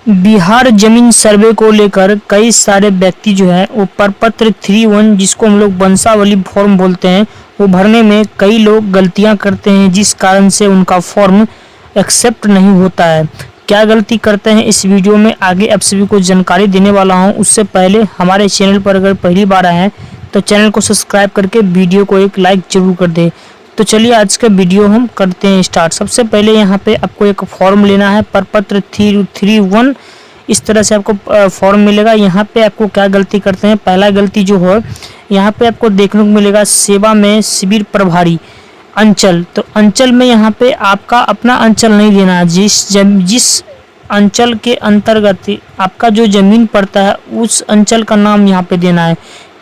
बिहार जमीन सर्वे को लेकर कई सारे व्यक्ति जो है वो प्रपत्र 3-1 जिसको हम लोग वंशावली फॉर्म बोलते हैं वो भरने में कई लोग गलतियां करते हैं, जिस कारण से उनका फॉर्म एक्सेप्ट नहीं होता है। क्या गलती करते हैं इस वीडियो में आगे आप सभी को जानकारी देने वाला हूं। उससे पहले हमारे चैनल पर अगर पहली बार आए हैं तो चैनल को सब्सक्राइब करके वीडियो को एक लाइक जरूर कर दें। तो चलिए आज का वीडियो हम करते हैं स्टार्ट। सबसे पहले यहाँ पे आपको एक फॉर्म लेना है, प्रपत्र 3-1 इस तरह से आपको फॉर्म मिलेगा। यहाँ पे आपको क्या गलती करते हैं, पहला गलती जो है यहाँ पे आपको देखने को मिलेगा सेवा में शिविर प्रभारी अंचल। तो अंचल में यहाँ पे आपका अपना अंचल नहीं देना है, जिस अंचल के अंतर्गत आपका जो जमीन पड़ता है उस अंचल का नाम यहाँ पे देना है।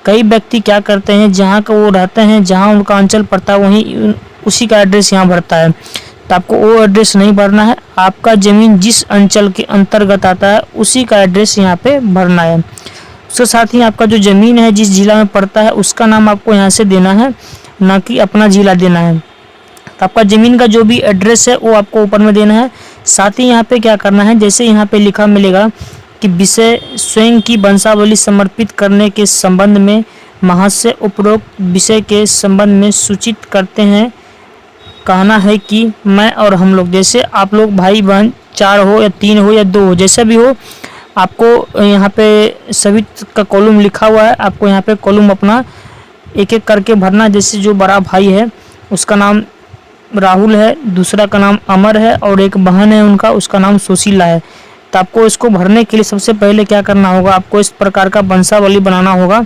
कई व्यक्ति क्या करते हैं, जहाँ का वो रहते हैं, जहाँ उनका अंचल पड़ता है वहीं उसी का एड्रेस यहाँ भरता है। तो आपको वो एड्रेस नहीं भरना है, आपका ज़मीन जिस अंचल के अंतर्गत आता है उसी का एड्रेस यहाँ पे भरना है। उसके साथ ही आपका जो ज़मीन है जिस जिला में पड़ता है उसका नाम आपको यहाँ से देना है, ना कि अपना जिला देना है। तो आपका ज़मीन का जो भी एड्रेस है वो आपको ऊपर में देना है। साथ ही यहाँ पे क्या करना है, जैसे यहाँ पे लिखा मिलेगा कि विषय स्वयं की वंशावली समर्पित करने के संबंध में महाशय उपरोक्त विषय के संबंध में सूचित करते हैं। कहना है कि मैं और हम लोग, जैसे आप लोग भाई बहन 4 हो या 3 हो या 2 हो, जैसा भी हो, आपको यहाँ पे सभी का कॉलम लिखा हुआ है। आपको यहाँ पे कॉलम अपना एक एक करके भरना। जैसे जो बड़ा भाई है उसका नाम राहुल है, दूसरा का नाम अमर है और एक बहन है उनका, उसका नाम सुशीला है। तो आपको इसको भरने के लिए सबसे पहले क्या करना होगा, आपको इस प्रकार का वंशावली बनाना होगा,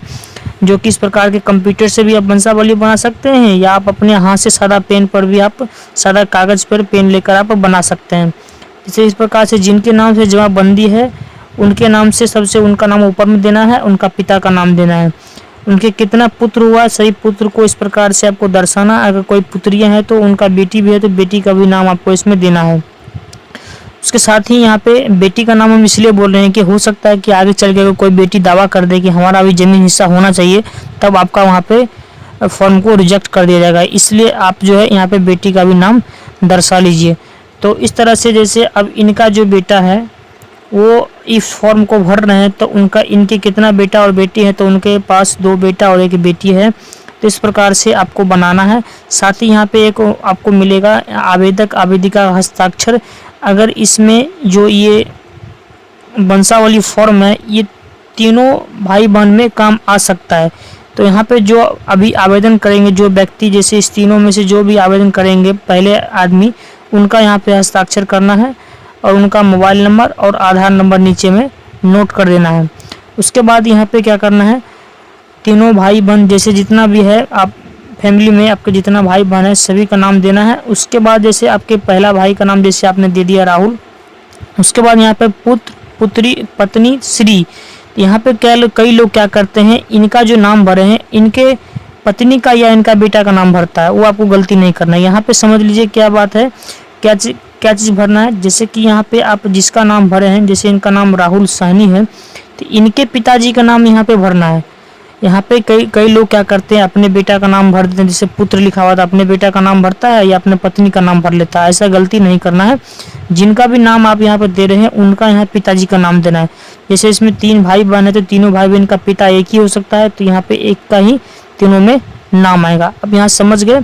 जो कि इस प्रकार के कंप्यूटर से भी आप वंशावली बना सकते हैं या आप अपने हाथ से सादा पेन पर भी, आप सादा कागज़ पर पेन लेकर आप बना सकते हैं। जैसे इस प्रकार से जिनके नाम से जमाबंदी है उनके नाम से सबसे उनका नाम ऊपर में देना है, उनका पिता का नाम देना है, उनके कितना पुत्र हुआ सही पुत्र को इस प्रकार से आपको दर्शाना। अगर कोई पुत्रियाँ हैं तो उनका बेटी भी है तो बेटी का भी नाम आपको इसमें देना है। उसके साथ ही यहाँ पे बेटी का नाम हम इसलिए बोल रहे हैं कि हो सकता है कि आगे चल के अगर कोई बेटी दावा कर दे कि हमारा भी ज़मीन हिस्सा होना चाहिए, तब आपका वहाँ पे फॉर्म को रिजेक्ट कर दिया जाएगा। इसलिए आप जो है यहाँ पे बेटी का भी नाम दर्शा लीजिए। तो इस तरह से जैसे अब इनका जो बेटा है वो इस फॉर्म को भर रहे हैं तो इनके कितना बेटा और बेटी है, तो उनके पास 2 बेटा और 1 बेटी है। तो इस प्रकार से आपको बनाना है। साथ ही यहाँ पे एक आपको मिलेगा आवेदक आवेदिका हस्ताक्षर। अगर इसमें जो ये वंशावली फॉर्म है ये तीनों भाई बहन में काम आ सकता है। तो यहाँ पे जो अभी आवेदन करेंगे जो व्यक्ति, जैसे इस तीनों में से जो भी आवेदन करेंगे पहले आदमी, उनका यहाँ पे हस्ताक्षर करना है और उनका मोबाइल नंबर और आधार नंबर नीचे में नोट कर देना है। उसके बाद यहाँ पे क्या करना है, तीनों भाई बहन जैसे जितना भी है आप फैमिली में आपके जितना भाई बहन है सभी का नाम देना है। उसके बाद जैसे आपके पहला भाई का नाम जैसे आपने दे दिया राहुल, उसके बाद यहाँ पे पुत्र पुत्री पत्नी श्री। यहाँ पे कई लोग क्या करते हैं, इनका जो नाम भरे हैं इनके पत्नी का या इनका बेटा का नाम भरता है, वो आपको गलती नहीं करना है। यहाँ पे समझ लीजिए क्या बात है, क्या चीज़ भरना है। जैसे कि यहाँ पे आप जिसका नाम भरे हैं, जैसे इनका नाम राहुल साहनी है तो इनके पिताजी का नाम यहाँ पे भरना है। यहाँ पे कई लोग क्या करते हैं, अपने बेटा का नाम भर देते हैं, जैसे पुत्र लिखा हुआ था अपने बेटा का नाम भरता है या अपने पत्नी का नाम भर लेता है। ऐसा गलती नहीं करना है। जिनका भी नाम आप यहाँ पे दे रहे हैं उनका यहाँ पिताजी का नाम देना है। जैसे इसमें 3 भाई बहन है तो तीनों भाई बहन का पिता एक ही हो सकता है, तो यहाँ पे एक का ही तीनों में नाम आएगा। अब यहाँ समझ गए,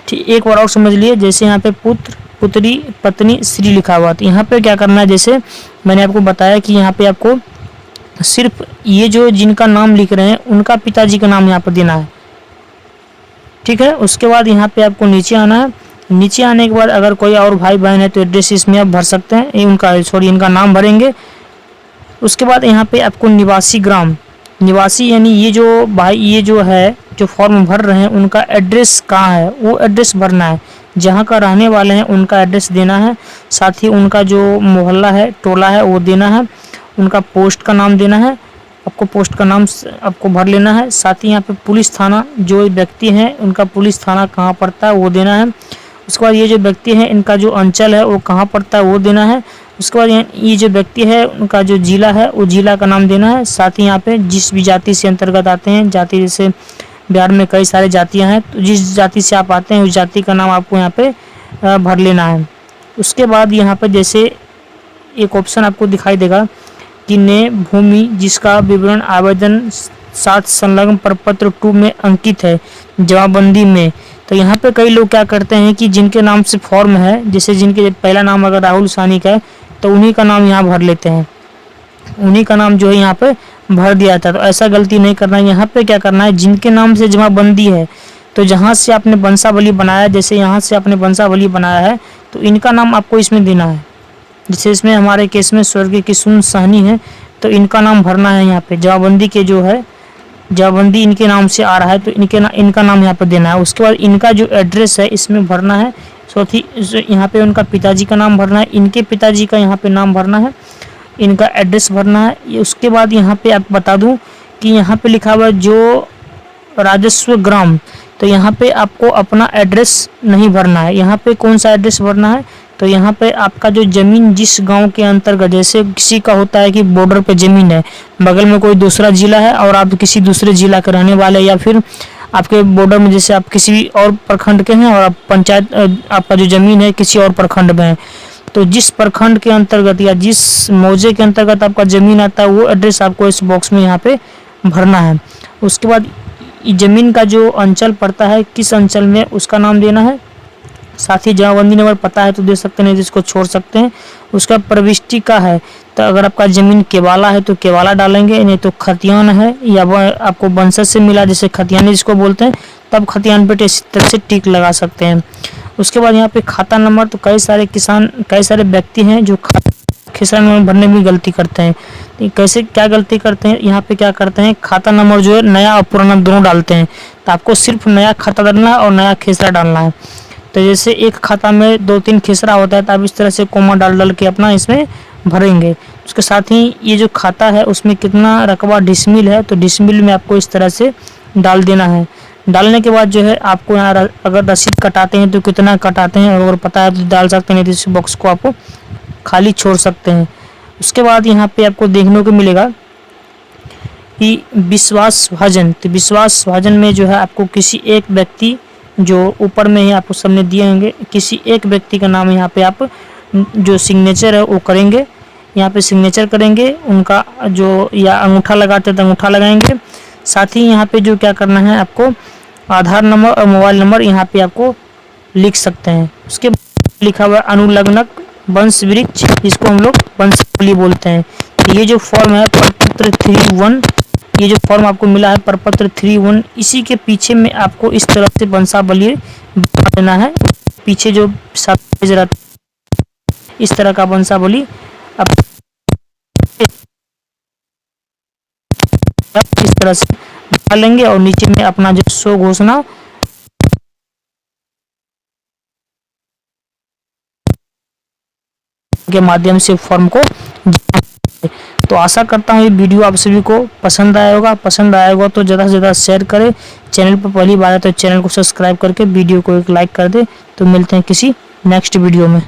ठीक। एक बार और समझ लिए, जैसे यहाँ पे पुत्र पुत्री पत्नी श्री लिखा हुआ, तो यहाँ पे क्या करना है, जैसे मैंने आपको बताया कि यहाँ पे आपको सिर्फ ये जो जिनका नाम लिख रहे हैं उनका पिताजी का नाम यहाँ पर देना है, ठीक है। उसके बाद यहाँ पे आपको नीचे आना है। नीचे आने के बाद अगर कोई और भाई बहन है तो एड्रेस इसमें आप भर सकते हैं, इनका नाम भरेंगे। उसके बाद यहाँ पे आपको निवासी ग्राम, निवासी यानी ये जो भाई ये जो है जो फॉर्म भर रहे हैं उनका एड्रेस कहाँ है वो एड्रेस भरना है, जहाँ का रहने वाले हैं उनका एड्रेस देना है। साथ ही उनका जो मोहल्ला है टोला है वो देना है, उनका पोस्ट का नाम देना है, आपको पोस्ट का नाम आपको भर लेना है। साथ ही यहाँ पे पुलिस थाना जो व्यक्ति हैं उनका पुलिस थाना कहाँ पड़ता है वो देना है। उसके बाद ये जो व्यक्ति हैं इनका जो अंचल है वो कहाँ पड़ता है वो देना है। उसके बाद ये जो व्यक्ति है उनका जो जिला है वो जिला का नाम देना है। साथ ही यहाँ पे जिस भी जाति से अंतर्गत आते हैं, जाति जैसे बिहार में कई सारे जातियाँ हैं, तो जिस जाति से आप आते हैं उस जाति का नाम आपको यहाँ पे भर लेना है। उसके बाद यहाँ पे जैसे एक ऑप्शन आपको दिखाई देगा कि ने भूमि जिसका विवरण आवेदन 7 संलग्न प्रपत्र 2 में अंकित है जवाबबंदी में। तो यहाँ पे कई लोग क्या करते हैं कि जिनके नाम से फॉर्म है, जैसे जिनके पहला नाम अगर राहुल सानी का है तो उन्हीं का नाम यहाँ भर लेते हैं, उन्हीं का नाम जो है यहाँ पे भर दिया था। तो ऐसा गलती नहीं करना है। यहाँ पे क्या करना है, जिनके नाम से जमाबंदी है, तो जहाँ से आपने वंशावली बनाया, जैसे यहाँ से आपने वंशावली बनाया है तो इनका नाम आपको इसमें देना है। जैसे इसमें हमारे केस में स्वर्गीय किशुन साहनी है तो इनका नाम भरना है यहाँ पे। जवाबबंदी के जो है, जवाबबंदी इनके नाम से आ रहा है तो इनका नाम यहाँ पे देना है। उसके बाद इनका जो एड्रेस है इसमें भरना है। साथ ही यहाँ पे उनका पिताजी का नाम भरना है, इनके पिताजी का यहाँ पे नाम भरना है, इनका एड्रेस भरना है। उसके बाद यहाँ पे आप बता दूं कि यहाँ पे लिखा हुआ है जो राजस्व ग्राम, तो यहाँ पे आपको अपना एड्रेस नहीं भरना है। यहाँ पे कौन सा एड्रेस भरना है, तो यहाँ पे आपका जो ज़मीन जिस गांव के अंतर्गत, जैसे किसी का होता है कि बॉर्डर पे ज़मीन है, बगल में कोई दूसरा ज़िला है और आप किसी दूसरे ज़िला के रहने वाले, या फिर आपके बॉर्डर में जैसे आप किसी और प्रखंड के हैं और आप पंचायत आपका जो ज़मीन है किसी और प्रखंड में है, तो जिस प्रखंड के अंतर्गत या जिस मौजे के अंतर्गत आपका ज़मीन आता है वो एड्रेस आपको इस बॉक्स में यहाँ पे भरना है। उसके बाद ज़मीन का जो अंचल पड़ता है किस अंचल में उसका नाम देना है। साथ ही जमाबंदी नंबर पता है तो दे सकते हैं, जिसको छोड़ सकते हैं। उसका प्रविष्टि का है, तो अगर आपका ज़मीन केवाला है तो केवाला डालेंगे, नहीं तो खतियान है या वह आपको वंशज से मिला जैसे खतियानी जिसको बोलते हैं, तब खतियान पे इस तरह से टिक लगा सकते हैं। उसके बाद यहाँ पे खाता नंबर, तो कई सारे व्यक्ति हैं जो खाता नंबर भरने में गलती करते हैं। तो कैसे क्या गलती करते हैं, यहाँ पे क्या करते हैं, खाता नंबर जो है नया और पुराना दोनों डालते हैं। तो आपको सिर्फ नया खाता डालना है और नया खेसरा डालना है। तो जैसे एक खाता में 2-3 खेसरा होता है तो आप इस तरह से कोमा डाल के अपना इसमें भरेंगे। उसके साथ ही ये जो खाता है उसमें कितना रकबा डिसमिल है, तो डिसमिल में आपको इस तरह से डाल देना है। डालने के बाद जो है आपको यहाँ अगर रसीद कटाते हैं तो कितना कटाते हैं, अगर पता है तो डाल सकते हैं, नहीं तो इस बॉक्स को आपको खाली छोड़ सकते हैं। उसके बाद यहाँ पे आपको देखने को मिलेगा कि विश्वास भाजन, तो विश्वास भाजन में जो है आपको किसी एक व्यक्ति, जो ऊपर में ही आपको सामने दिए होंगे, किसी एक व्यक्ति का नाम यहाँ पे आप जो सिग्नेचर है वो करेंगे। यहाँ पे सिग्नेचर करेंगे उनका, जो या अंगूठा लगाते हैं तो अंगूठा लगाएंगे। साथ ही यहाँ पे जो क्या करना है, आपको आधार नंबर और मोबाइल नंबर यहाँ पे आपको लिख सकते हैं। उसके बाद लिखा हुआ अनुलग्नक वंश वृक्ष, जिसको हम लोग वंशावली बोलते हैं। ये जो फॉर्म है प्रपत्र 3-1, ये जो फॉर्म आपको मिला है प्रपत्र 3-1, इसी के पीछे में आपको इस तरह से वंशावली बना देना है। पीछे जो पेज रहता है इस तरह का वंशावली आप इस तरह से बना लेंगे और नीचे में अपना जो सो घोषणा के माध्यम से फॉर्म को। तो आशा करता हूँ ये वीडियो आप सभी को पसंद आया होगा। पसंद आया होगा तो ज़्यादा से ज़्यादा शेयर करें। चैनल पर पहली बार है तो चैनल को सब्सक्राइब करके वीडियो को एक लाइक कर दे। तो मिलते हैं किसी नेक्स्ट वीडियो में।